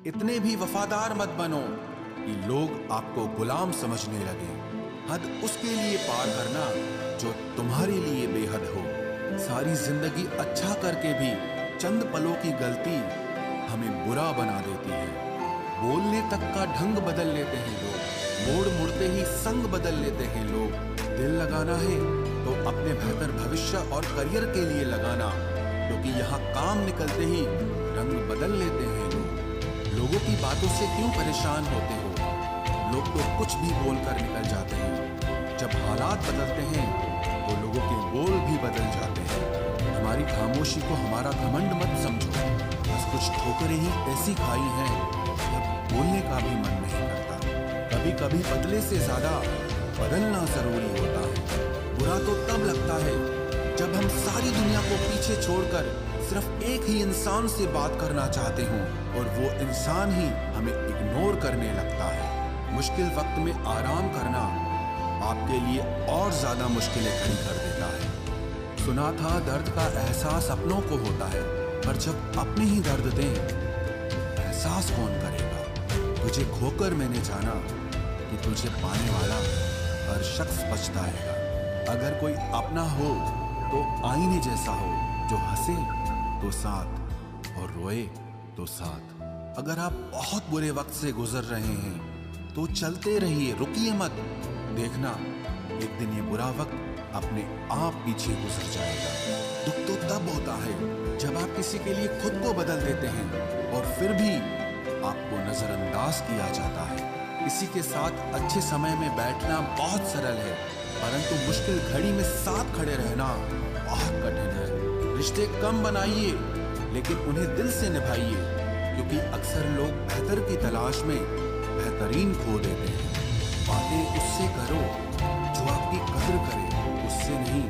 इतने भी वफादार मत बनो कि लोग आपको गुलाम समझने लगे। हद उसके लिए पार करना जो तुम्हारे लिए बेहद हो। सारी जिंदगी अच्छा करके भी चंद पलों की गलती हमें बुरा बना देती है। बोलने तक का ढंग बदल लेते हैं लोग, मोड़ मुड़ते ही संग बदल लेते हैं लोग। दिल लगाना है तो अपने बेहतर भविष्य और करियर के लिए लगाना, क्योंकि यहाँ काम निकलते ही रंग बदल लेते हैं लोग। लोगों की बातों से क्यों परेशान होते हो? लोग तो कुछ भी बोल कर निकल जाते हैं। जब हालात बदलते हैं तो लोगों के बोल भी बदल जाते हैं। हमारी खामोशी को हमारा घमंड मत समझो, बस कुछ ठोकरें ही ऐसी खाई हैं जब बोलने का भी मन नहीं करता। कभी कभी बदले से ज्यादा बदलना जरूरी होता है। बुरा तो तब लगता है जब हम सारी दुनिया को पीछे छोड़कर सिर्फ एक ही इंसान से बात करना चाहते हों और वो इंसान ही हमें इग्नोर करने लगता है। मुश्किल वक्त में आराम करना आपके लिए और ज्यादा मुश्किलें खड़ी कर देता है। सुना था दर्द का एहसास अपनों को होता है, पर जब अपने ही दर्द दें एहसास कौन करेगा? तुझे खोकर मैंने जाना कि तुझे पाने वाला हर शख्स पछताएगा। अगर कोई अपना हो तो आईने जैसा हो, जो हंसे तो साथ और रोए तो साथ। अगर आप बहुत बुरे वक्त से गुजर रहे हैं तो चलते रहिए, रुकिए मत। देखना एक दिन ये बुरा वक्त अपने आप पीछे गुजर जाएगा। दुख तो तब होता है जब आप किसी के लिए खुद को बदल देते हैं और फिर भी आपको नजरअंदाज किया जाता है। किसी के साथ अच्छे समय में बैठना बहुत सरल है, परंतु मुश्किल घड़ी में साथ खड़े रहना बहुत कठिन है। रिश्ते कम बनाइए लेकिन उन्हें दिल से निभाइए, क्योंकि अक्सर लोग बेहतर की तलाश में बेहतरीन खो देते हैं। बातें उससे करो जो आपकी कदर करे, उससे नहीं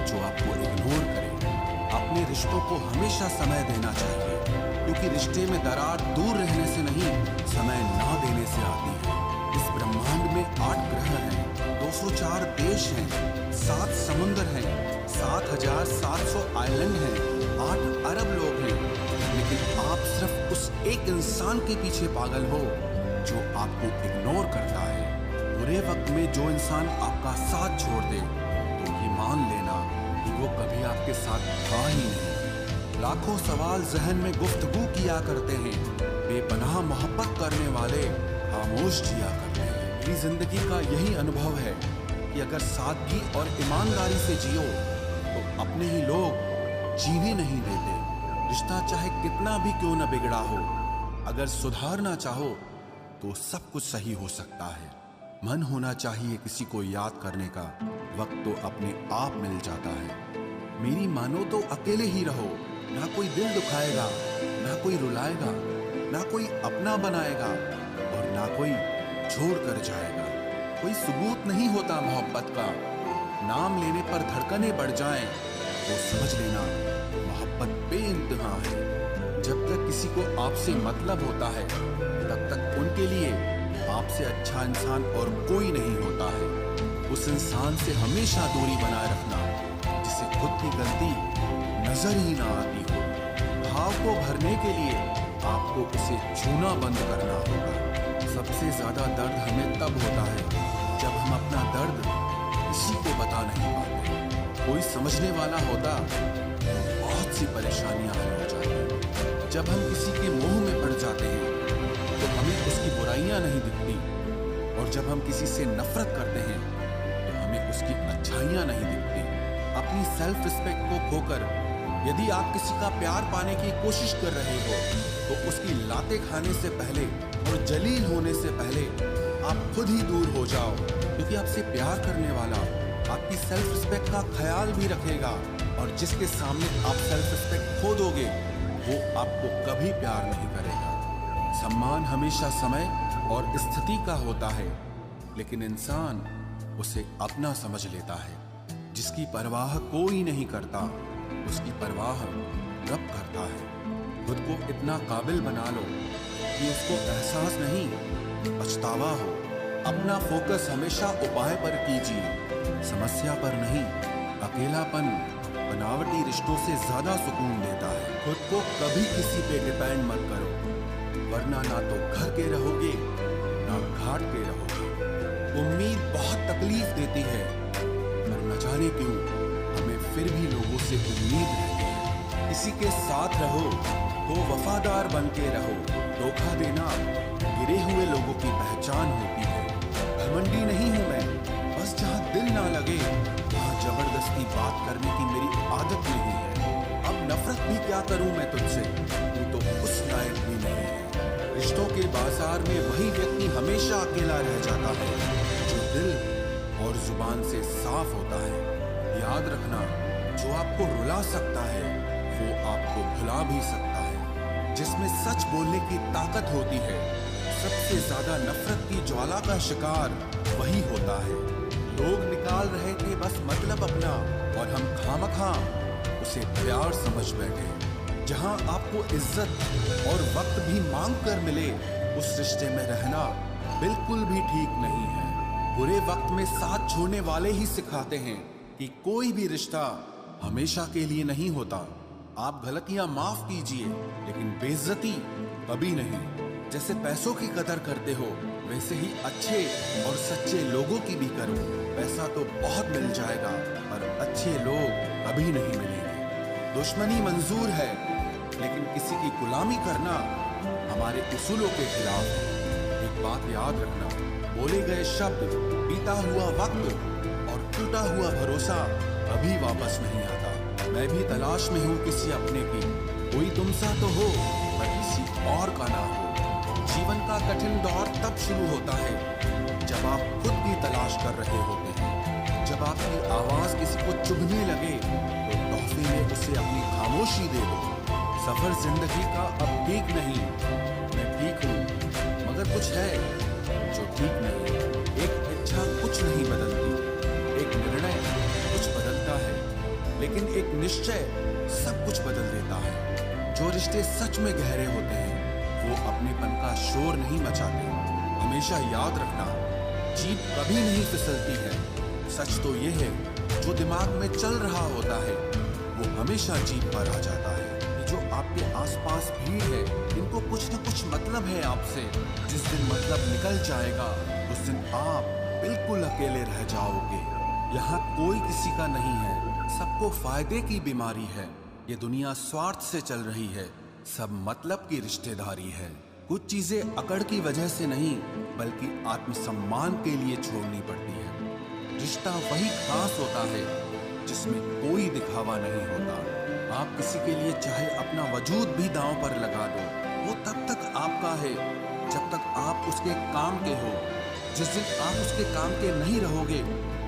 जो आपको इग्नोर करे। अपने रिश्तों को हमेशा समय देना चाहिए, क्योंकि रिश्ते में दरार दूर रहने से नहीं, समय ना देने से आती है। इस ब्रह्मांड में 8 ग्रह हैं, 204 देश हैं, 7 समुद्र हैं, 7,700 आइलैंड हैं, 8 अरब लोग हैं, लेकिन आप सिर्फ उस एक इंसान के पीछे पागल हो जो आपको इग्नोर करता है। बुरे वक्त में जो इंसान आपका साथ छोड़ दे तो ये मान लेना कि वो कभी आपके साथ था ही नहीं। लाखों सवाल जहन में गुफ्तगू किया करते हैं, बेपनाह मोहब्बत करने वाले खामोश जिया करते हैं। मेरी जिंदगी का यही अनुभव है कि अगर सादगी और ईमानदारी से जियो तो अपने ही लोग जीने नहीं देते। रिश्ता चाहे कितना भी क्यों न बिगड़ा हो, अगर सुधारना चाहो तो सब कुछ सही हो सकता है। मन होना चाहिए किसी को याद करने का, वक्त तो अपने आप मिल जाता है। मेरी मानो तो अकेले ही रहो, ना कोई दिल दुखाएगा, ना कोई रुलाएगा, ना कोई अपना बनाएगा और ना कोई छोड़ कर जाएगा। कोई सबूत नहीं होता मोहब्बत का, नाम लेने पर धड़कनें बढ़ जाएं तो समझ लेना मोहब्बत बेइंतहा है। जब तक किसी को आपसे मतलब होता है तब तक उनके लिए आपसे अच्छा इंसान और कोई नहीं होता है। उस इंसान से हमेशा दूरी बनाए रखना जिसे खुद की गलती नजर ही ना आती हो। भाव को भरने के लिए आपको उसे छूना बंद करना होगा। सबसे ज्यादा दर्द हमें तब होता है जब हम अपना दर्द किसी को बता नहीं पाते। कोई समझने वाला होता तो बहुत सी परेशानियां हल हो जाती। जब हम किसी के मोह में पड़ जाते हैं तो हमें उसकी बुराइयां नहीं दिखती, और जब हम किसी से नफरत करते हैं तो हमें उसकी अच्छाइयां नहीं दिखती। अपनी सेल्फ रिस्पेक्ट को खोकर यदि आप किसी का प्यार पाने की कोशिश कर रहे हो तो उसकी लातें खाने से पहले और जलील होने से पहले आप खुद ही दूर हो जाओ, क्योंकि आपसे प्यार करने वाला आपकी सेल्फ रिस्पेक्ट का ख्याल भी रखेगा, और जिसके सामने आप सेल्फ रिस्पेक्ट खो दोगे वो आपको कभी प्यार नहीं करेगा। सम्मान हमेशा समय और स्थिति का होता है, लेकिन इंसान उसे अपना समझ लेता है। जिसकी परवाह कोई नहीं करता उसकी परवाह रब करता है। खुद को इतना काबिल बना लो कि उसको एहसास नहीं पछतावा हो। अपना फोकस हमेशा उपाय पर कीजिए, समस्या पर नहीं। अकेलापन बनावटी रिश्तों से ज्यादा सुकून देता है। खुद को कभी किसी पे डिपेंड मत करो, वरना ना तो घर के रहोगे ना घाट के रहोगे। उम्मीद बहुत तकलीफ देती है, पर न जाने क्यों हमें फिर भी लोगों से उम्मीद रहती है। किसी के साथ रहो तो वफादार बन के रहो। धोखा देना गिरे हुए लोगों की पहचान होती है। घमंडी नहीं हूं मैं, बस जहां दिल ना लगे वहां जबरदस्ती बात करने की मेरी आदत नहीं है। अब नफरत भी क्या करूं मैं तुझसे, तू तो उस लायक भी नहीं है। रिश्तों के बाजार में वही व्यक्ति हमेशा अकेला रह जाता है जो दिल और जुबान से साफ होता है। याद रखना, जो आपको रुला सकता है वो आपको भुला भी सकता है। जिसमें सच बोलने की ताकत होती है, सबसे ज्यादा नफरत की ज्वाला का शिकार वही होता है। लोग निकाल रहे थे बस मतलब अपना, और हम खामखा उसे प्यार समझ बैठे। जहां आपको इज्जत और वक्त भी मांग कर मिले, उस रिश्ते में रहना बिल्कुल भी ठीक नहीं है। बुरे वक्त में साथ छोड़ने वाले ही सिखाते हैं कि कोई भी रिश्ता हमेशा के लिए नहीं होता। आप गलतियां माफ कीजिए, लेकिन बेइज्जती कभी नहीं। जैसे पैसों की कदर करते हो, वैसे ही अच्छे और सच्चे लोगों की भी करो। पैसा तो बहुत मिल जाएगा, पर अच्छे लोग कभी नहीं मिलेंगे। दुश्मनी मंजूर है, लेकिन किसी की गुलामी करना हमारे उसूलों के खिलाफ है। एक बात याद रखना, बोले गए शब्द, बीता हुआ वक्त और टूटा हुआ भरोसा कभी वापस नहीं आता। मैं भी तलाश में हूँ किसी अपने की, कोई तुमसा तो हो पर किसी और का ना हो। जीवन का कठिन दौर तब शुरू होता है जब आप खुद की तलाश कर रहे होते हैं। जब आपकी आवाज किसी को चुभने लगे तो तोहफे में उसे अपनी खामोशी दे दो। सफर जिंदगी का अब ठीक नहीं, मैं ठीक हूँ मगर कुछ है जो ठीक नहीं। एक इच्छा कुछ नहीं बदलती, एक निर्णय कुछ बदलता है, लेकिन एक निश्चय सब कुछ बदल देता है। जो रिश्ते सच में गहरे होते हैं वो अपनेपन का शोर नहीं मचाते। हमेशा याद रखना, जीप कभी नहीं फिसलती है। सच तो ये है, जो दिमाग में चल रहा होता है वो हमेशा जीप पर आ जाता है। जो आपके आसपास भीड़ है, इनको कुछ न कुछ मतलब है आपसे। जिस दिन मतलब निकल जाएगा, उस दिन आप बिल्कुल अकेले रह जाओगे। यहाँ कोई किसी का नहीं है, सबको फायदे की बीमारी है। ये दुनिया स्वार्थ से चल रही है, सब मतलब की रिश्तेदारी है। कुछ चीजें अकड़ की वजह से नहीं, बल्कि आत्मसम्मान के लिए छोड़नी पड़ती है। रिश्ता वही खास होता है जिसमें कोई दिखावा नहीं होता। आप किसी के लिए चाहे अपना वजूद भी दांव पर लगा दो, वो तब तक आपका है जब तक आप उसके काम के हो। जिस दिन आप उसके काम के नहीं रहोगे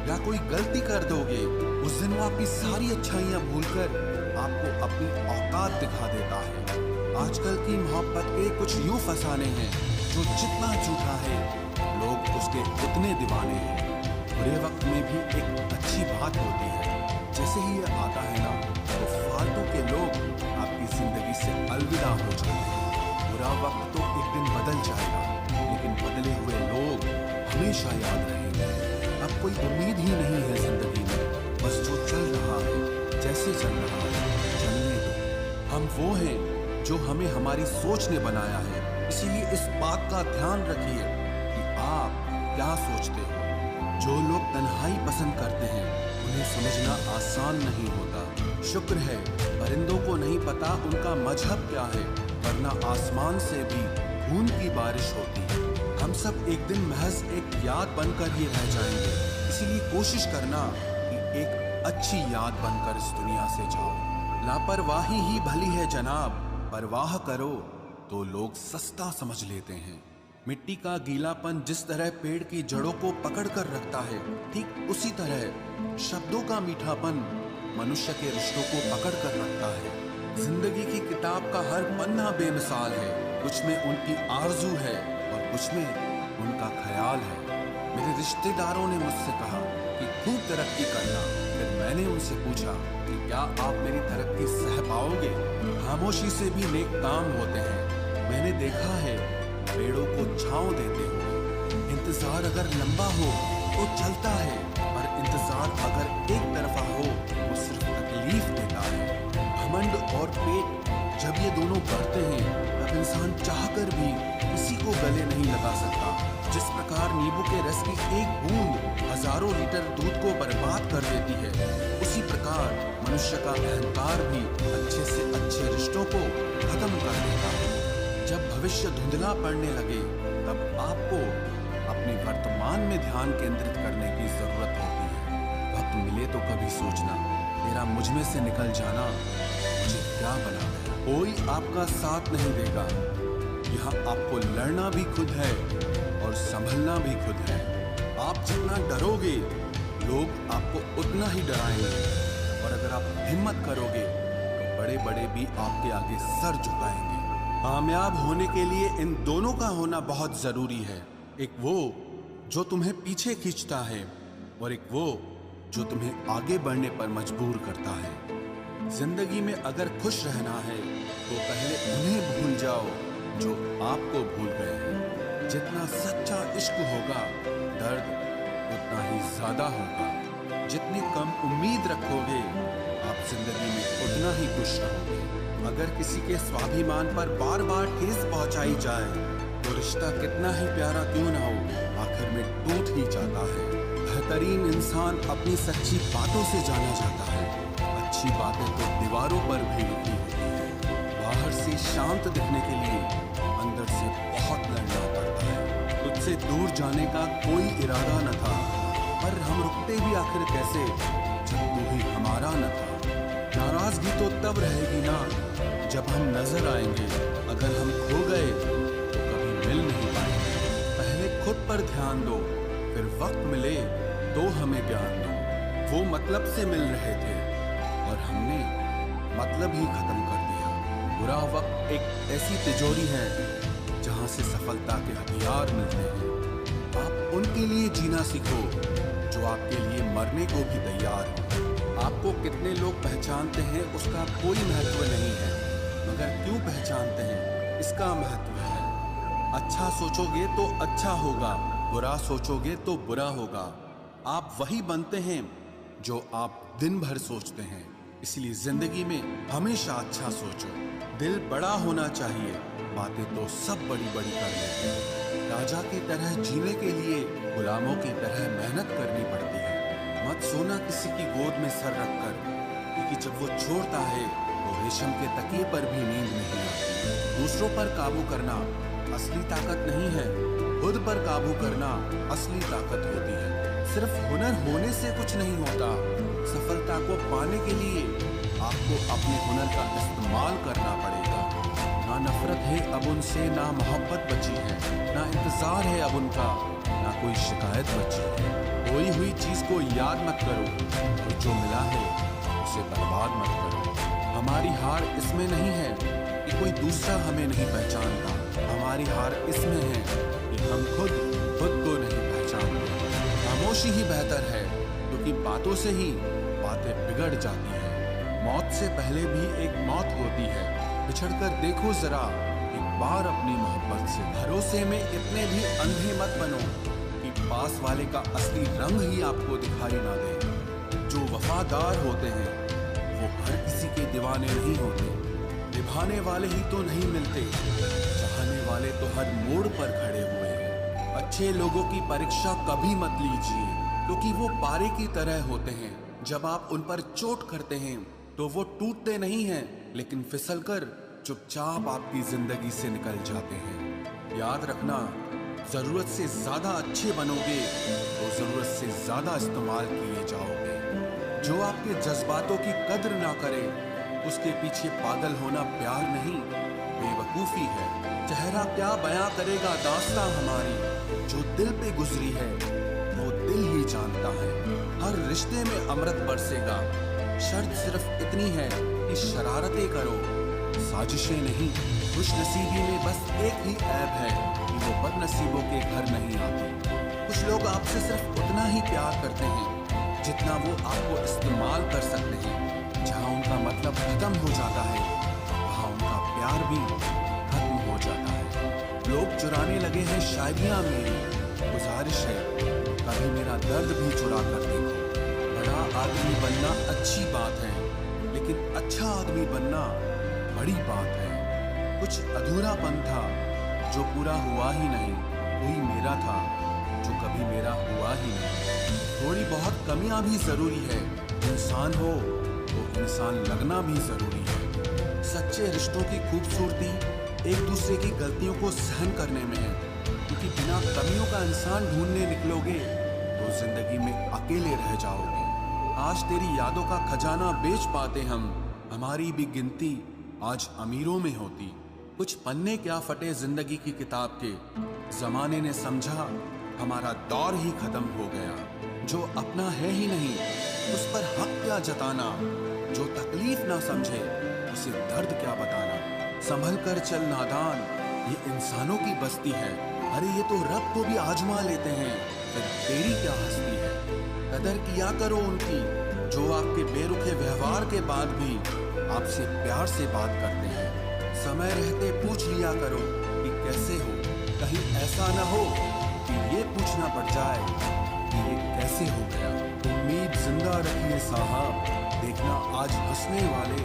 या कोई गलती कर दोगे, उस दिन वो आपकी सारी अच्छाइयां भूलकर आपको अपनी औकात दिखा देता है। आजकल की मोहब्बत के कुछ यूं फसाने हैं, जो जितना झूठा है लोग उसके उतने दीवाने हैं। बुरे वक्त में भी एक अच्छी बात होती है, जैसे ही ये आता है ना, तो फालतू के लोग आपकी जिंदगी से अलविदा हो जाते हैं। बुरा वक्त तो एक दिन बदल जाएगा, लेकिन बदले हुए लोग हमेशा याद रहेंगे। अब कोई उम्मीद ही नहीं है जिंदगी में, बस जो चल रहा है जैसे चल रहा है चलने दो। हम वो हैं जो हमें हमारी सोच ने बनाया है। इसीलिए इस बात का ध्यान रखिए कि आप क्या सोचते हो। जो लोग तन्हाई पसंद करते हैं, उन्हें समझना आसान नहीं होता। शुक्र है परिंदों को नहीं पता उनका मजहब क्या है, वरना आसमान से भी खून की बारिश होती है। हम सब एक दिन महज एक याद बनकर ही रह जाएंगे। इसीलिए कोशिश करना कि एक अच्छी याद बनकर इस दुनिया से जाओ। लापरवाही ही भली है जनाब, परवाह करो तो लोग सस्ता समझ लेते हैं। मिट्टी का गीलापन जिस तरह पेड़ की जड़ों को पकड़ कर रखता है, ठीक उसी तरह शब्दों का मीठापन मनुष्य के रिश्तों को पकड़ कर रखता है। जिंदगी की किताब का हर पन्ना बेमिसाल है। कुछ में उनकी आरजू है और कुछ में उनका ख्याल है। मेरे रिश्तेदारों ने मुझसे कहा कि खूब तरक्की करना। फिर मैंने उनसे पूछा कि क्या आप मेरी तरक्की सह पाओगे? खामोशी से भी नेक काम होते हैं। मैंने देखा है पेड़ों को छांव देते हुए। इंतजार अगर लंबा हो तो चलता है, पर इंतजार अगर एक तरफा हो तो सिर्फ तकलीफ देता है। घमंड और पेट जब ये दोनों बढ़ते हैं, तब इंसान चाहकर भी गले नहीं लगा सकता। जिस प्रकार नींबू के रस की एक बूंद हजारों लीटर दूध को बर्बाद कर देती है, उसी प्रकार मनुष्य का अहंकार भी अच्छे से अच्छे रिश्तों को खत्म कर देता है। जब भविष्य धुंधला पड़ने लगे, तब आपको अपने वर्तमान में ध्यान केंद्रित करने की जरूरत होती है। वक्त मिले तो कभी सोचना, तेरा मुझ में से निकल जाना मुझे क्या बना गया। कोई आपका साथ नहीं देगा। यहाँ आपको लड़ना भी खुद है और संभलना भी खुद है। आप जितना डरोगे, लोग आपको उतना ही डराएंगे, और अगर आप हिम्मत करोगे तो बड़े बड़े भी आपके आगे सर झुकाएंगे। कामयाब होने के लिए इन दोनों का होना बहुत जरूरी है। एक वो जो तुम्हें पीछे खींचता है, और एक वो जो तुम्हें आगे बढ़ने पर मजबूर करता है। जिंदगी में अगर खुश रहना है तो पहले उन्हें भूल जाओ जो आपको भूल गए हैं। जितना सच्चा इश्क होगा, दर्द उतना ही ज्यादा होगा। जितनी कम उम्मीद रखोगे, आप जिंदगी में उतना ही खुश रहोगे। अगर किसी के स्वाभिमान पर बार बार ठेस पहुंचाई जाए, तो रिश्ता कितना ही प्यारा क्यों ना हो, आखिर में टूट ही जाता है। बेहतरीन इंसान अपनी सच्ची बातों से जाना जाता है। अच्छी बातें तो दीवारों पर भी लिखी होती है। बाहर से शांत दिखने के लिए अंदर से बहुत लड़ना पड़ता है। तुझसे दूर जाने का कोई इरादा न था, पर हम रुकते भी आखिर कैसे जब तू ही हमारा न था। नाराजगी तो तब रहेगी ना जब हम नजर आएंगे। अगर हम खो गए तो कभी मिल नहीं पाएंगे। पहले खुद पर ध्यान दो, फिर वक्त मिले तो हमें ज्ञान दो। वो मतलब से मिल रहे थे और हमने मतलब ही खत्म कर दिया। बुरा वक्त एक ऐसी तिजोरी है जहां से सफलता के हथियार मिलते हैं। आप उनके लिए जीना सीखो जो आपके लिए मरने को भी तैयार हो। आपको कितने लोग पहचानते हैं उसका कोई महत्व नहीं है, मगर क्यों पहचानते हैं इसका महत्व है। अच्छा सोचोगे तो अच्छा होगा, बुरा सोचोगे तो बुरा होगा। आप वही बनते हैं जो आप दिन भर सोचते हैं। इसलिए जिंदगी में हमेशा अच्छा सोचो। दिल बड़ा होना चाहिए, बातें तो सब बड़ी बड़ी कर लेते हैं। राजा की तरह जीने के लिए गुलामों की तरह मेहनत करनी पड़ती है। मत सोना किसी की गोद में सर रखकर, क्योंकि जब वो छोड़ता है तो रेशम के तकिए पर भी नींद नहीं आती। दूसरों पर काबू करना असली ताकत नहीं है, खुद पर काबू करना असली ताकत होती है। सिर्फ हुनर होने से कुछ नहीं होता। सफलता को पाने के लिए आपको अपने हुनर का इस्तेमाल करना पड़ेगा। ना नफरत है अब उनसे, ना मोहब्बत बची है, ना इंतजार है अब उनका, ना कोई शिकायत बची है। खोई हुई चीज को याद मत करो, और जो मिला है उसे बर्बाद मत करो। हमारी हार इसमें नहीं है कि कोई दूसरा हमें नहीं पहचानता। हमारी हार इसमें है कि हम खुद को नहीं पहचानते। खामोशी ही बेहतर है, क्योंकि बातों से ही बातें बिगड़ जाती हैं। मौत से पहले भी एक मौत होती है। बिछड़कर देखो जरा एक बार अपनी मोहब्बत से। भरोसे में इतने भी अंधे मत बनो कि पास वाले का असली रंग ही आपको दिखाई ना दे। जो वफादार होते हैं वो हर किसी के दीवाने नहीं होते। निभाने वाले ही तो नहीं मिलते, चाहने वाले तो हर मोड़ पर खड़े हुए हैं। अच्छे लोगों की परीक्षा कभी मत लीजिए, क्योंकि वो पारे की तरह होते हैं। जब आप उन पर चोट करते हैं तो वो टूटते नहीं हैं, लेकिन फिसलकर चुपचाप आपकी जिंदगी से निकल जाते हैं। याद रखना, जरूरत से ज्यादा अच्छे बनोगे तो जरूरत से ज्यादा इस्तेमाल किए जाओगे। जो आपके जज्बातों की कद्र ना करे, उसके पीछे पागल होना प्यार नहीं, बेवकूफी है। चेहरा क्या बयां करेगा दास्तां हमारी, जो दिल पे गुजरी है वो दिल ही जानता है। हर रिश्ते में अमृत बरसेगा, शर्त सिर्फ इतनी है कि शरारतें करो, साजिशें नहीं। खुशनसीबी में बस एक ही ऐब है कि वो बदनसीबों के घर नहीं आती। कुछ लोग आपसे सिर्फ उतना ही प्यार करते हैं जितना वो आपको इस्तेमाल कर सकते हैं। जहाँ उनका मतलब खत्म हो जाता है, वहाँ उनका प्यार भी खत्म हो जाता है। लोग चुराने लगे हैं शायरियाँ मेरी, गुजारिश है कभी मेरा दर्द भी चुरा कर देखो। बड़ा आदमी बनना अच्छी बात है, लेकिन अच्छा आदमी बनना बड़ी बात है। कुछ अधूरापन था जो पूरा हुआ ही नहीं, वही मेरा था जो कभी मेरा हुआ ही नहीं। थोड़ी बहुत कमियां भी जरूरी है, इंसान हो तो इंसान लगना भी जरूरी है। सच्चे रिश्तों की खूबसूरती एक दूसरे की गलतियों को सहन करने में है, क्योंकि बिना कमियों का इंसान ढूंढने निकलोगे तो जिंदगी में अकेले रह जाओगे। आज तेरी यादों का खजाना बेच पाते हम, हमारी भी गिनती आज अमीरों में होती। कुछ पन्ने क्या फटे जिंदगी की किताब के, जमाने ने समझा हमारा दौर ही खत्म हो गया। जो अपना है ही नहीं उस पर हक क्या जताना, जो तकलीफ ना समझे उसे दर्द क्या बताना। संभल कर चल नादान, ये इंसानों की बस्ती है। अरे ये तो रब को भी आजमा लेते हैं, फिर तेरी क्या हस्ती है। कदर किया करो उनकी जो आपके बेरुखे व्यवहार के बाद भी आपसे प्यार से बात करते हैं। समय रहते पूछ लिया करो कि कैसे हो, कहीं ऐसा न हो कि ये पूछना पड़ जाए कि ये कैसे हो गया। उम्मीद जिंदा रखिए साहब, देखना आज हंसने वाले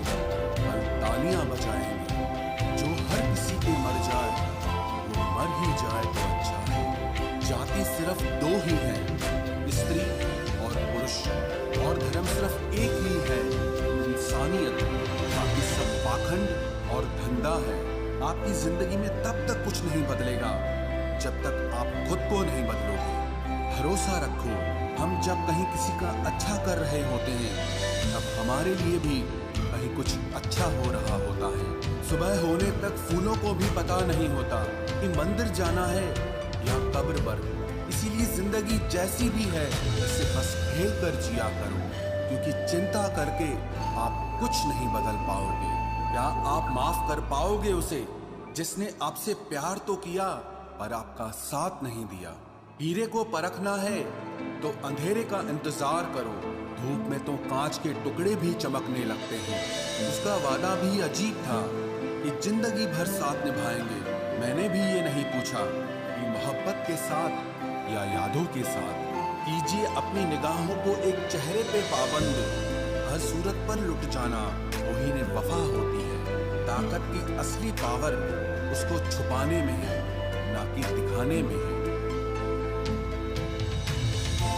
कल तालियां बजाएंगे। जो हर किसी के मर जाए वो मर ही जाए तो अच्छा है। जाति सिर्फ दो ही हैं, स्त्री और पुरुष, और धर्म सिर्फ एक ही है, इंसानियत। बाकी सब पाखंड और धंधा है। आपकी जिंदगी में तब तक कुछ नहीं बदलेगा जब तक आप खुद को नहीं बदलोगे। भरोसा रखो, हम जब कहीं किसी का अच्छा कर रहे होते हैं तब हमारे लिए भी कहीं कुछ अच्छा हो रहा होता है। सुबह होने तक फूलों को भी पता नहीं होता कि मंदिर जाना है या कब्र पर। इसीलिए जिंदगी जैसी भी है इसे बस खेल कर जिया करो, क्योंकि चिंता करके आप कुछ नहीं बदल पाओगे। क्या आप माफ कर पाओगे उसे जिसने आपसे प्यार तो किया पर आपका साथ नहीं दिया। हीरे को परखना है तो अंधेरे का इंतजार करो, धूप में तो कांच के टुकड़े भी चमकने लगते हैं। उसका वादा भी अजीब था कि जिंदगी भर साथ निभाएंगे। मैंने भी ये नहीं पूछा कि मोहब्बत के साथ या यादों के साथ। कीजिए अपनी निगाहों को एक चेहरे पे पाबंद, हर सूरत पर लुट जाना वही ने वफा होती है। ताकत की असली पावर उसको छुपाने में है, ना कि दिखाने में है।